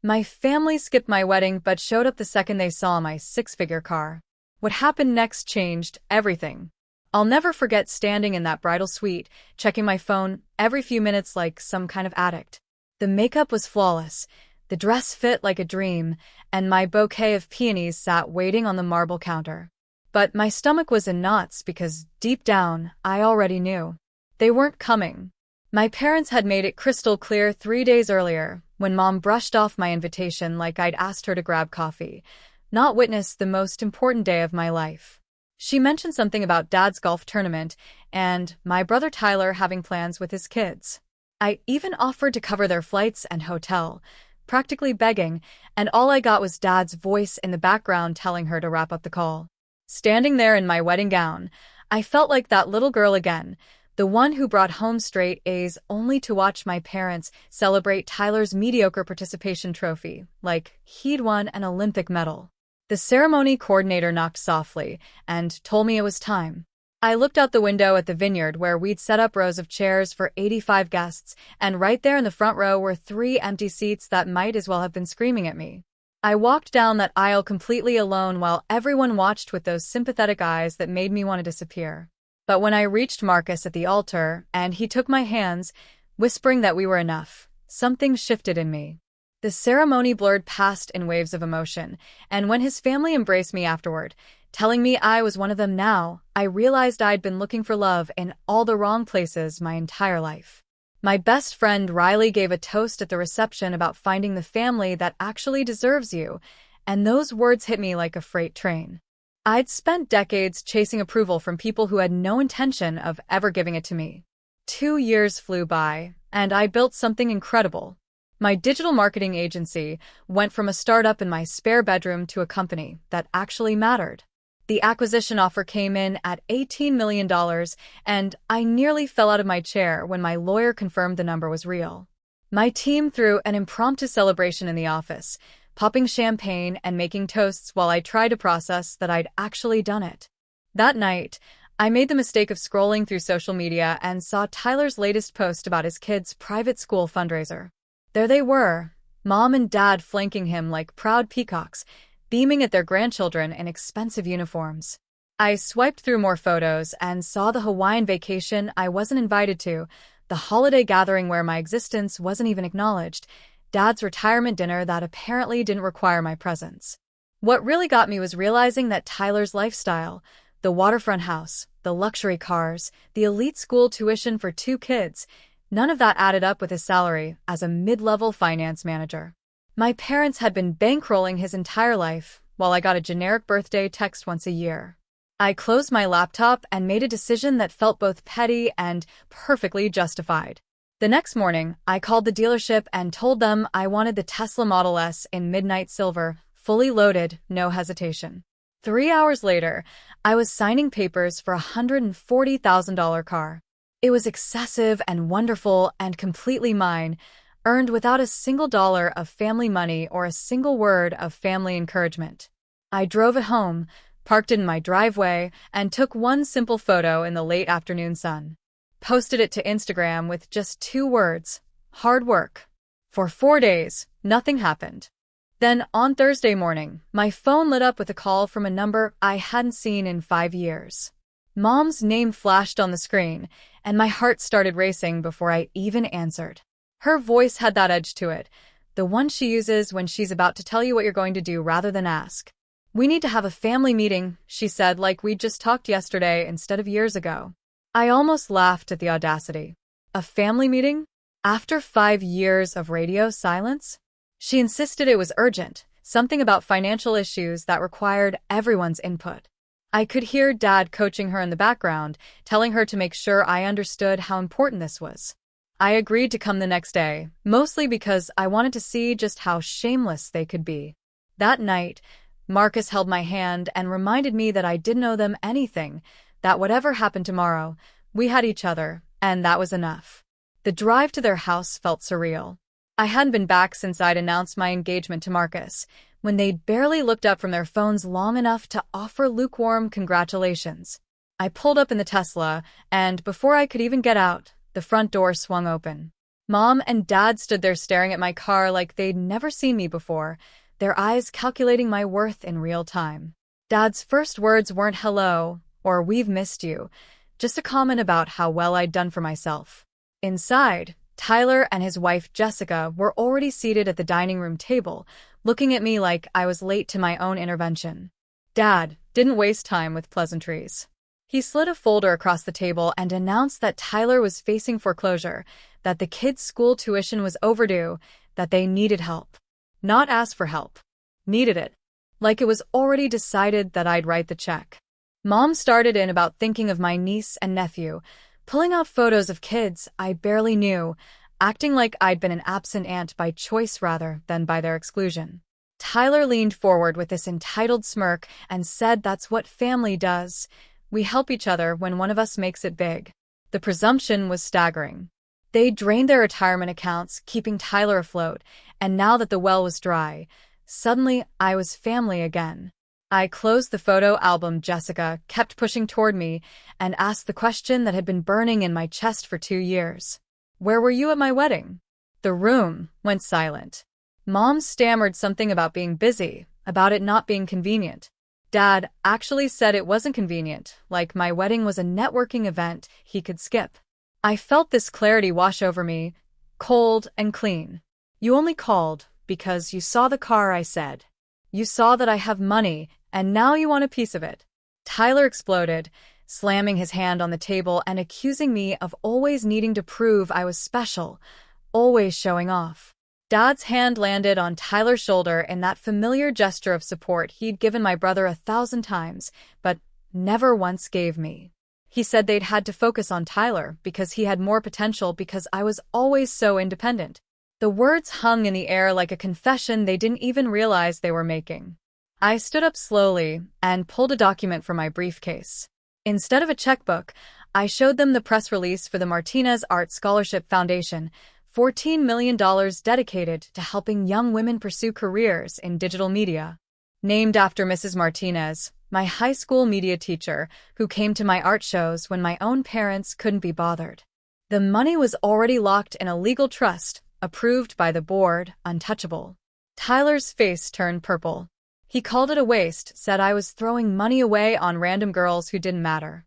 My family skipped my wedding but showed up the second they saw my six-figure car. What happened next changed everything. I'll never forget standing in that bridal suite, checking my phone every few minutes like some kind of addict. The makeup was flawless, the dress fit like a dream, and my bouquet of peonies sat waiting on the marble counter. But my stomach was in knots because, deep down, I already knew. They weren't coming. My parents had made it crystal clear 3 days earlier, when Mom brushed off my invitation like I'd asked her to grab coffee, not witness the most important day of my life. She mentioned something about Dad's golf tournament and my brother Tyler having plans with his kids. I even offered to cover their flights and hotel, practically begging, and all I got was Dad's voice in the background telling her to wrap up the call. Standing there in my wedding gown, I felt like that little girl again, the one who brought home straight A's only to watch my parents celebrate Tyler's mediocre participation trophy, like he'd won an Olympic medal. The ceremony coordinator knocked softly and told me it was time. I looked out the window at the vineyard where we'd set up rows of chairs for 85 guests, and right there in the front row were 3 empty seats that might as well have been screaming at me. I walked down that aisle completely alone while everyone watched with those sympathetic eyes that made me want to disappear. But when I reached Marcus at the altar and he took my hands, whispering that we were enough, something shifted in me. The ceremony blurred past in waves of emotion, and when his family embraced me afterward, telling me I was one of them now, I realized I'd been looking for love in all the wrong places my entire life. My best friend Riley gave a toast at the reception about finding the family that actually deserves you, and those words hit me like a freight train. I'd spent decades chasing approval from people who had no intention of ever giving it to me. 2 years flew by, and I built something incredible. My digital marketing agency went from a startup in my spare bedroom to a company that actually mattered. The acquisition offer came in at $18 million, and I nearly fell out of my chair when my lawyer confirmed the number was real. My team threw an impromptu celebration in the office, popping champagne and making toasts while I tried to process that I'd actually done it. That night, I made the mistake of scrolling through social media and saw Tyler's latest post about his kids' private school fundraiser. There they were, Mom and Dad flanking him like proud peacocks, beaming at their grandchildren in expensive uniforms. I swiped through more photos and saw the Hawaiian vacation I wasn't invited to, the holiday gathering where my existence wasn't even acknowledged, Dad's retirement dinner that apparently didn't require my presence. What really got me was realizing that Tyler's lifestyle, the waterfront house, the luxury cars, the elite school tuition for 2 kids, none of that added up with his salary as a mid-level finance manager. My parents had been bankrolling his entire life, while I got a generic birthday text once a year. I closed my laptop and made a decision that felt both petty and perfectly justified. The next morning, I called the dealership and told them I wanted the Tesla Model S in midnight silver, fully loaded, no hesitation. 3 hours later, I was signing papers for a $140,000 car. It was excessive and wonderful and completely mine, earned without a single dollar of family money or a single word of family encouragement. I drove it home, parked it in my driveway, and took one simple photo in the late afternoon sun. Posted it to Instagram with just 2 words, hard work. For 4 days, nothing happened. Then, on Thursday morning, my phone lit up with a call from a number I hadn't seen in 5 years. Mom's name flashed on the screen, and my heart started racing before I even answered. Her voice had that edge to it, the one she uses when she's about to tell you what you're going to do rather than ask. "We need to have a family meeting," she said, like we'd just talked yesterday instead of years ago. I almost laughed at the audacity. A family meeting? After 5 years of radio silence? She insisted it was urgent, something about financial issues that required everyone's input. I could hear Dad coaching her in the background, telling her to make sure I understood how important this was. I agreed to come the next day, mostly because I wanted to see just how shameless they could be. That night, Marcus held my hand and reminded me that I didn't owe them anything, that whatever happened tomorrow, we had each other, and that was enough. The drive to their house felt surreal. I hadn't been back since I'd announced my engagement to Marcus, when they'd barely looked up from their phones long enough to offer lukewarm congratulations. I pulled up in the Tesla, and before I could even get out, the front door swung open. Mom and Dad stood there staring at my car like they'd never seen me before, their eyes calculating my worth in real time. Dad's first words weren't hello or we've missed you, just a comment about how well I'd done for myself. Inside, Tyler and his wife Jessica were already seated at the dining room table, looking at me like I was late to my own intervention. Dad didn't waste time with pleasantries. He slid a folder across the table and announced that Tyler was facing foreclosure, that the kids' school tuition was overdue, that they needed help. Not asked for help. Needed it. Like it was already decided that I'd write the check. Mom started in about thinking of my niece and nephew, pulling out photos of kids I barely knew, acting like I'd been an absent aunt by choice rather than by their exclusion. Tyler leaned forward with this entitled smirk and said that's what family does. We help each other when one of us makes it big. The presumption was staggering. They drained their retirement accounts, keeping Tyler afloat, and now that the well was dry, suddenly I was family again. I closed the photo album Jessica kept pushing toward me and asked the question that had been burning in my chest for 2 years. Where were you at my wedding? The room went silent. Mom stammered something about being busy, about it not being convenient. Dad actually said it wasn't convenient, like my wedding was a networking event he could skip. I felt this clarity wash over me, cold and clean. You only called because you saw the car, I said. You saw that I have money, and now you want a piece of it. Tyler exploded, slamming his hand on the table and accusing me of always needing to prove I was special, always showing off. Dad's hand landed on Tyler's shoulder in that familiar gesture of support he'd given my brother 1,000 times, but never once gave me. He said they'd had to focus on Tyler because he had more potential because I was always so independent. The words hung in the air like a confession they didn't even realize they were making. I stood up slowly and pulled a document from my briefcase. Instead of a checkbook, I showed them the press release for the Martinez Art Scholarship Foundation, $14 million dedicated to helping young women pursue careers in digital media. Named after Mrs. Martinez, my high school media teacher, who came to my art shows when my own parents couldn't be bothered. The money was already locked in a legal trust, approved by the board, untouchable. Tyler's face turned purple. He called it a waste, said I was throwing money away on random girls who didn't matter.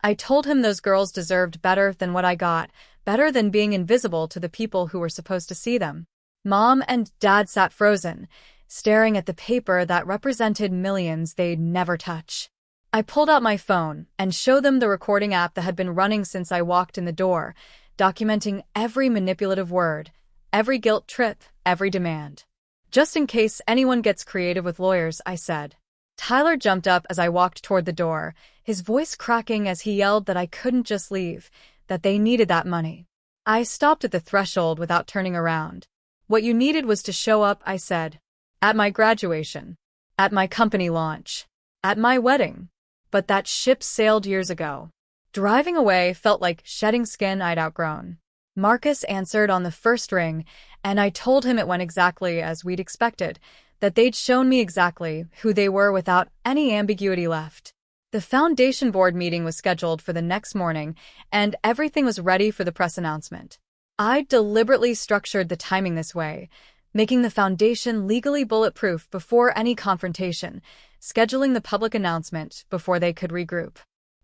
I told him those girls deserved better than what I got, better than being invisible to the people who were supposed to see them. Mom and Dad sat frozen, staring at the paper that represented millions they'd never touch. I pulled out my phone and showed them the recording app that had been running since I walked in the door, documenting every manipulative word, every guilt trip, every demand. Just in case anyone gets creative with lawyers, I said. Tyler jumped up as I walked toward the door, his voice cracking as he yelled that I couldn't just leave, that they needed that money. I stopped at the threshold without turning around. What you needed was to show up, I said. At my graduation. At my company launch. At my wedding. But that ship sailed years ago. Driving away felt like shedding skin I'd outgrown. Marcus answered on the first ring, and I told him it went exactly as we'd expected, that they'd shown me exactly who they were without any ambiguity left. The foundation board meeting was scheduled for the next morning, and everything was ready for the press announcement. I deliberately structured the timing this way, making the foundation legally bulletproof before any confrontation, scheduling the public announcement before they could regroup.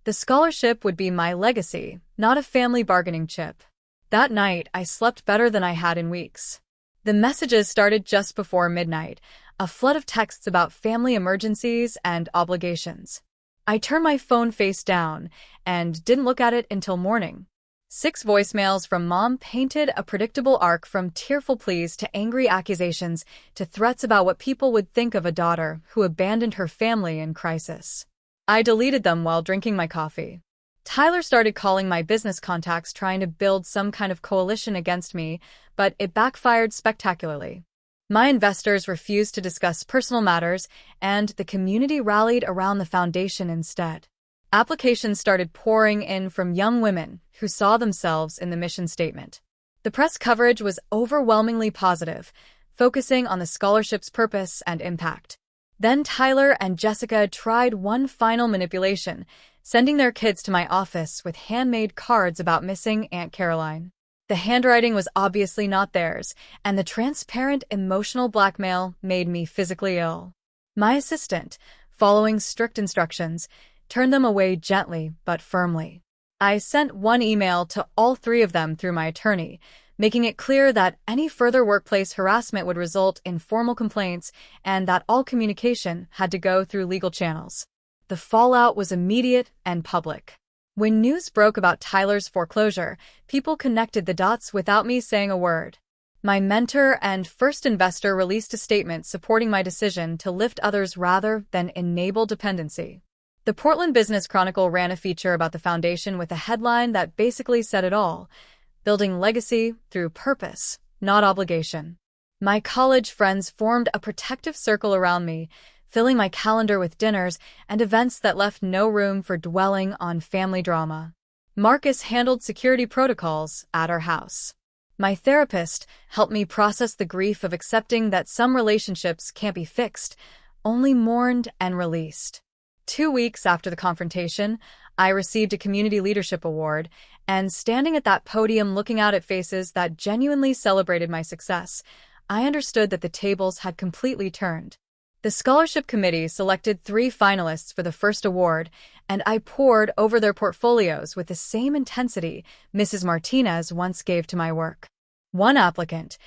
The scholarship would be my legacy, not a family bargaining chip. That night, I slept better than I had in weeks. The messages started just before midnight, a flood of texts about family emergencies and obligations. I turned my phone face down and didn't look at it until morning. 6 voicemails from Mom painted a predictable arc from tearful pleas to angry accusations to threats about what people would think of a daughter who abandoned her family in crisis. I deleted them while drinking my coffee. Tyler started calling my business contacts trying to build some kind of coalition against me, but it backfired spectacularly. My investors refused to discuss personal matters, and the community rallied around the foundation instead. Applications started pouring in from young women who saw themselves in the mission statement. The press coverage was overwhelmingly positive, focusing on the scholarship's purpose and impact. Then Tyler and Jessica tried one final manipulation, sending their kids to my office with handmade cards about missing Aunt Caroline. The handwriting was obviously not theirs, and the transparent emotional blackmail made me physically ill. My assistant, following strict instructions, turned them away gently but firmly. I sent one email to all three of them through my attorney, making it clear that any further workplace harassment would result in formal complaints and that all communication had to go through legal channels. The fallout was immediate and public. When news broke about Tyler's foreclosure, people connected the dots without me saying a word. My mentor and first investor released a statement supporting my decision to lift others rather than enable dependency. The Portland Business Chronicle ran a feature about the foundation with a headline that basically said it all: building legacy through purpose, not obligation. My college friends formed a protective circle around me, filling my calendar with dinners and events that left no room for dwelling on family drama. Marcus handled security protocols at our house. My therapist helped me process the grief of accepting that some relationships can't be fixed, only mourned and released. 2 weeks after the confrontation, I received a community leadership award, and standing at that podium looking out at faces that genuinely celebrated my success, I understood that the tables had completely turned. The scholarship committee selected 3 finalists for the first award, and I pored over their portfolios with the same intensity Mrs. Martinez once gave to my work. One applicant,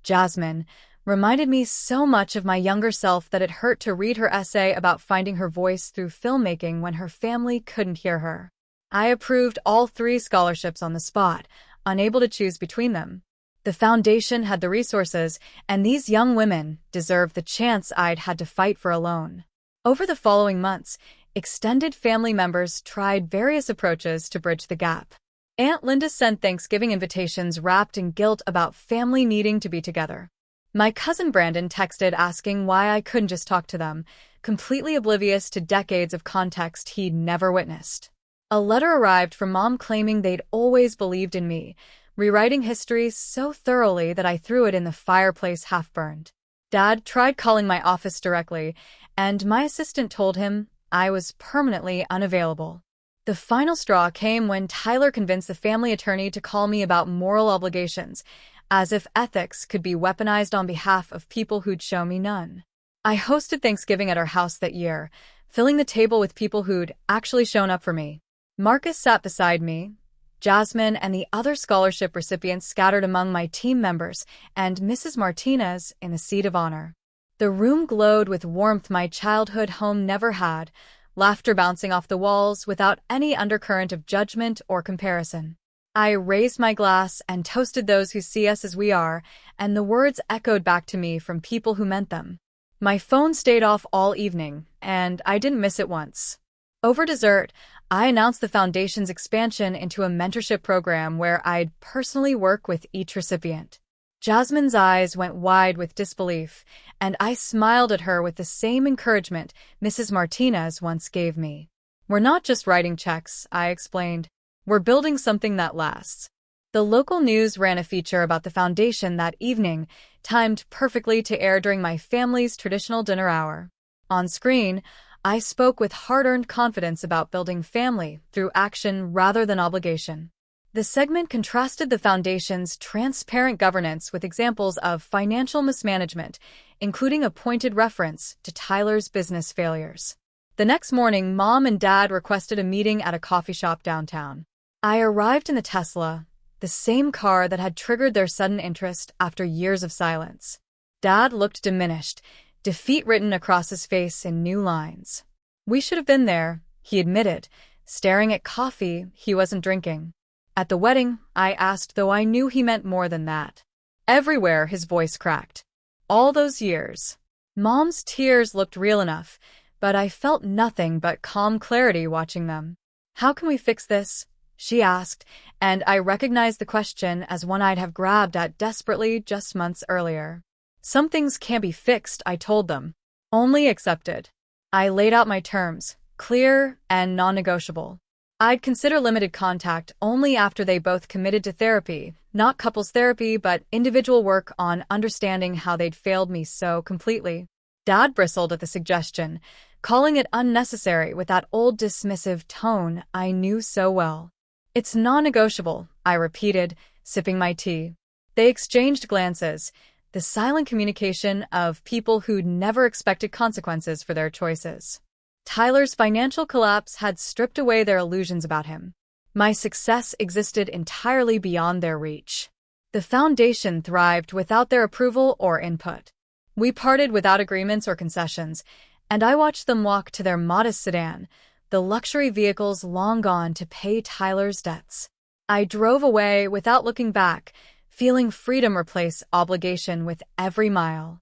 Jasmine, reminded me so much of my younger self that it hurt to read her essay about finding her voice through filmmaking when her family couldn't hear her. I approved all 3 scholarships on the spot, unable to choose between them. The foundation had the resources, and these young women deserved the chance I'd had to fight for alone. Over the following months, extended family members tried various approaches to bridge the gap. Aunt Linda sent Thanksgiving invitations wrapped in guilt about family needing to be together. My cousin Brandon texted asking why I couldn't just talk to them, completely oblivious to decades of context he'd never witnessed. A letter arrived from Mom claiming they'd always believed in me, rewriting history so thoroughly that I threw it in the fireplace half-burned. Dad tried calling my office directly, and my assistant told him I was permanently unavailable. The final straw came when Tyler convinced the family attorney to call me about moral obligations, as if ethics could be weaponized on behalf of people who'd show me none. I hosted Thanksgiving at our house that year, filling the table with people who'd actually shown up for me. Marcus sat beside me, Jasmine and the other scholarship recipients scattered among my team members, and Mrs. Martinez in the seat of honor. The room glowed with warmth my childhood home never had, laughter bouncing off the walls without any undercurrent of judgment or comparison. I raised my glass and toasted those who see us as we are, and the words echoed back to me from people who meant them. My phone stayed off all evening, and I didn't miss it once. Over dessert, I announced the foundation's expansion into a mentorship program where I'd personally work with each recipient. Jasmine's eyes went wide with disbelief, and I smiled at her with the same encouragement Mrs. Martinez once gave me. "We're not just writing checks," I explained. "We're building something that lasts." The local news ran a feature about the foundation that evening, timed perfectly to air during my family's traditional dinner hour. On screen, I spoke with hard-earned confidence about building family through action rather than obligation. The segment contrasted the foundation's transparent governance with examples of financial mismanagement, including a pointed reference to Tyler's business failures. The next morning, Mom and Dad requested a meeting at a coffee shop downtown. I arrived in the Tesla, the same car that had triggered their sudden interest after years of silence. Dad looked diminished, defeat written across his face in new lines. "We should have been there," he admitted, staring at coffee he wasn't drinking. "At the wedding?" I asked, though I knew he meant more than that. "Everywhere," his voice cracked. "All those years." Mom's tears looked real enough, but I felt nothing but calm clarity watching them. "How can we fix this?" she asked, and I recognized the question as one I'd have grabbed at desperately just months earlier. "Some things can't be fixed," I told them. "Only accepted." I laid out my terms, clear and non-negotiable. I'd consider limited contact only after they both committed to therapy, not couples therapy, but individual work on understanding how they'd failed me so completely. Dad bristled at the suggestion, calling it unnecessary with that old dismissive tone I knew so well. "It's non-negotiable," I repeated, sipping my tea. They exchanged glances, the silent communication of people who'd never expected consequences for their choices. Tyler's financial collapse had stripped away their illusions about him. My success existed entirely beyond their reach. The foundation thrived without their approval or input. We parted without agreements or concessions, and I watched them walk to their modest sedan, the luxury vehicles long gone to pay Tyler's debts. I drove away without looking back, feeling freedom replace obligation with every mile.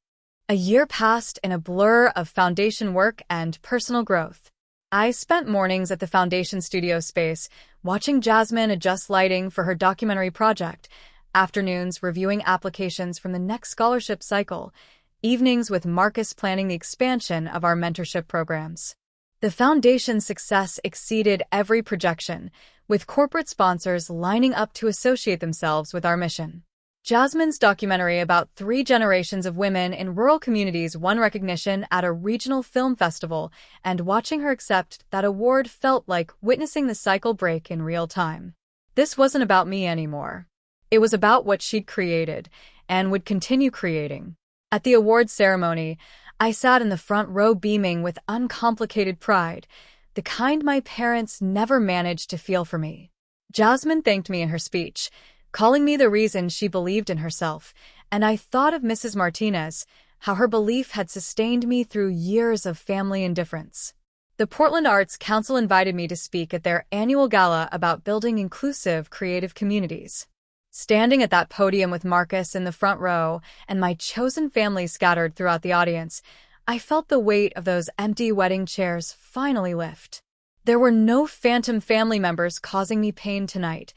A year passed in a blur of foundation work and personal growth. I spent mornings at the foundation studio space, watching Jasmine adjust lighting for her documentary project, afternoons reviewing applications from the next scholarship cycle, evenings with Marcus planning the expansion of our mentorship programs. The foundation's success exceeded every projection, with corporate sponsors lining up to associate themselves with our mission. Jasmine's documentary about 3 generations of women in rural communities won recognition at a regional film festival, and watching her accept that award felt like witnessing the cycle break in real time. This wasn't about me anymore. It was about what she'd created, and would continue creating. At the awards ceremony, I sat in the front row beaming with uncomplicated pride, the kind my parents never managed to feel for me. Jasmine thanked me in her speech, calling me the reason she believed in herself, and I thought of Mrs. Martinez, how her belief had sustained me through years of family indifference. The Portland Arts Council invited me to speak at their annual gala about building inclusive, creative communities. Standing at that podium with Marcus in the front row and my chosen family scattered throughout the audience, I felt the weight of those empty wedding chairs finally lift. There were no phantom family members causing me pain tonight,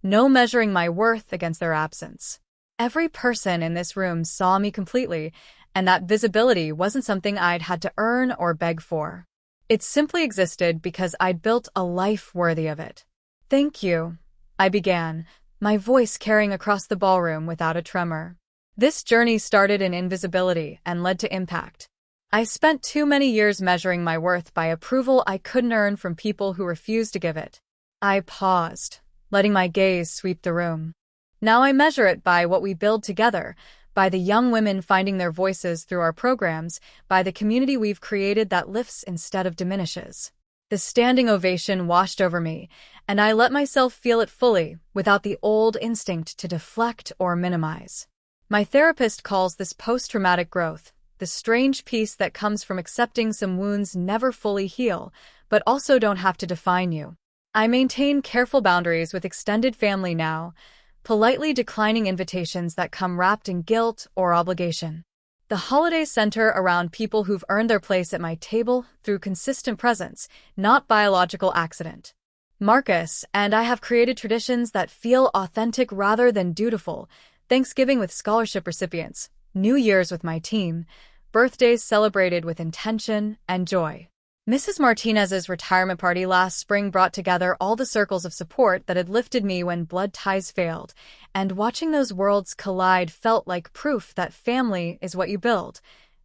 no measuring my worth against their absence. Every person in this room saw me completely, and that visibility wasn't something I'd had to earn or beg for. It simply existed because I'd built a life worthy of it. "Thank you," I began, my voice carrying across the ballroom without a tremor. This journey started in invisibility and led to impact. I spent too many years measuring my worth by approval I couldn't earn from people who refused to give it. I paused, letting my gaze sweep the room. Now I measure it by what we build together, by the young women finding their voices through our programs, by the community we've created that lifts instead of diminishes. The standing ovation washed over me, and I let myself feel it fully, without the old instinct to deflect or minimize. My therapist calls this post-traumatic growth, the strange peace that comes from accepting some wounds never fully heal, but also don't have to define you. I maintain careful boundaries with extended family now, politely declining invitations that come wrapped in guilt or obligation. The holidays center around people who've earned their place at my table through consistent presence, not biological accident. Marcus and I have created traditions that feel authentic rather than dutiful: Thanksgiving with scholarship recipients, New Year's with my team, birthdays celebrated with intention and joy. Mrs. Martinez's retirement party last spring brought together all the circles of support that had lifted me when blood ties failed, and watching those worlds collide felt like proof that family is what you build,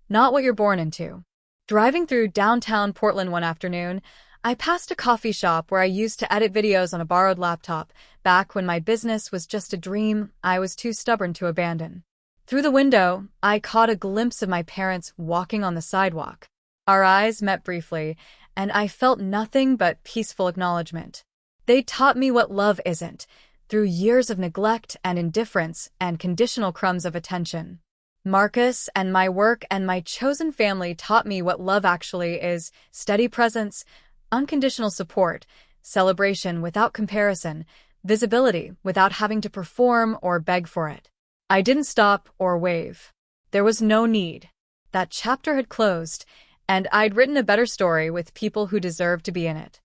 not what you're born into. Driving through downtown Portland one afternoon, I passed a coffee shop where I used to edit videos on a borrowed laptop, back when my business was just a dream I was too stubborn to abandon. Through the window, I caught a glimpse of my parents walking on the sidewalk. Our eyes met briefly, and I felt nothing but peaceful acknowledgement. They taught me what love isn't, through years of neglect and indifference and conditional crumbs of attention. Marcus and my work and my chosen family taught me what love actually is: steady presence, unconditional support, celebration without comparison, visibility without having to perform or beg for it. I didn't stop or wave. There was no need. That chapter had closed, and I'd written a better story with people who deserved to be in it.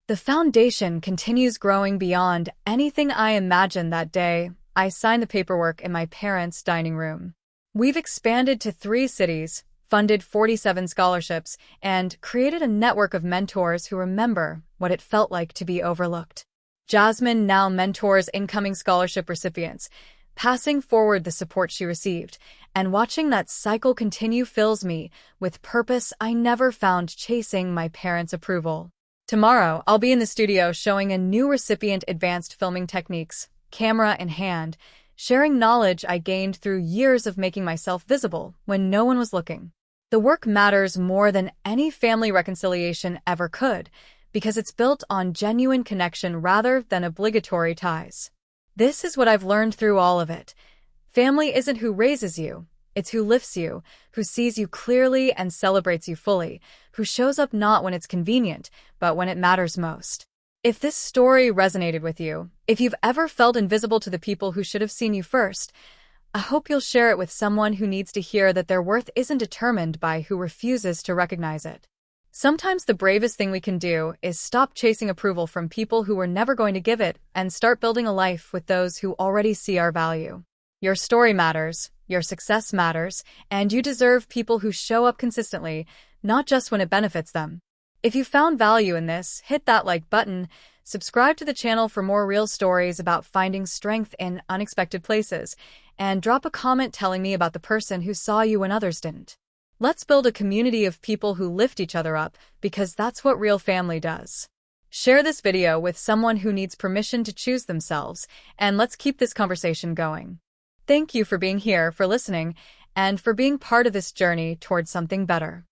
The foundation continues growing beyond anything I imagined that day I signed the paperwork in my parents' dining room. We've expanded to 3 cities, funded 47 scholarships, and created a network of mentors who remember what it felt like to be overlooked. Jasmine now mentors incoming scholarship recipients, passing forward the support she received, and watching that cycle continue fills me with purpose I never found chasing my parents' approval. Tomorrow, I'll be in the studio showing a new recipient advanced filming techniques, camera in hand, sharing knowledge I gained through years of making myself visible when no one was looking. The work matters more than any family reconciliation ever could, because it's built on genuine connection rather than obligatory ties. This is what I've learned through all of it. Family isn't who raises you, it's who lifts you, who sees you clearly and celebrates you fully, who shows up not when it's convenient, but when it matters most. If this story resonated with you, if you've ever felt invisible to the people who should have seen you first, I hope you'll share it with someone who needs to hear that their worth isn't determined by who refuses to recognize it. Sometimes the bravest thing we can do is stop chasing approval from people who were never going to give it and start building a life with those who already see our value. Your story matters, your success matters, and you deserve people who show up consistently, not just when it benefits them. If you found value in this, hit that like button, subscribe to the channel for more real stories about finding strength in unexpected places, and drop a comment telling me about the person who saw you when others didn't. Let's build a community of people who lift each other up, because that's what real family does. Share this video with someone who needs permission to choose themselves, and let's keep this conversation going. Thank you for being here, for listening, and for being part of this journey towards something better.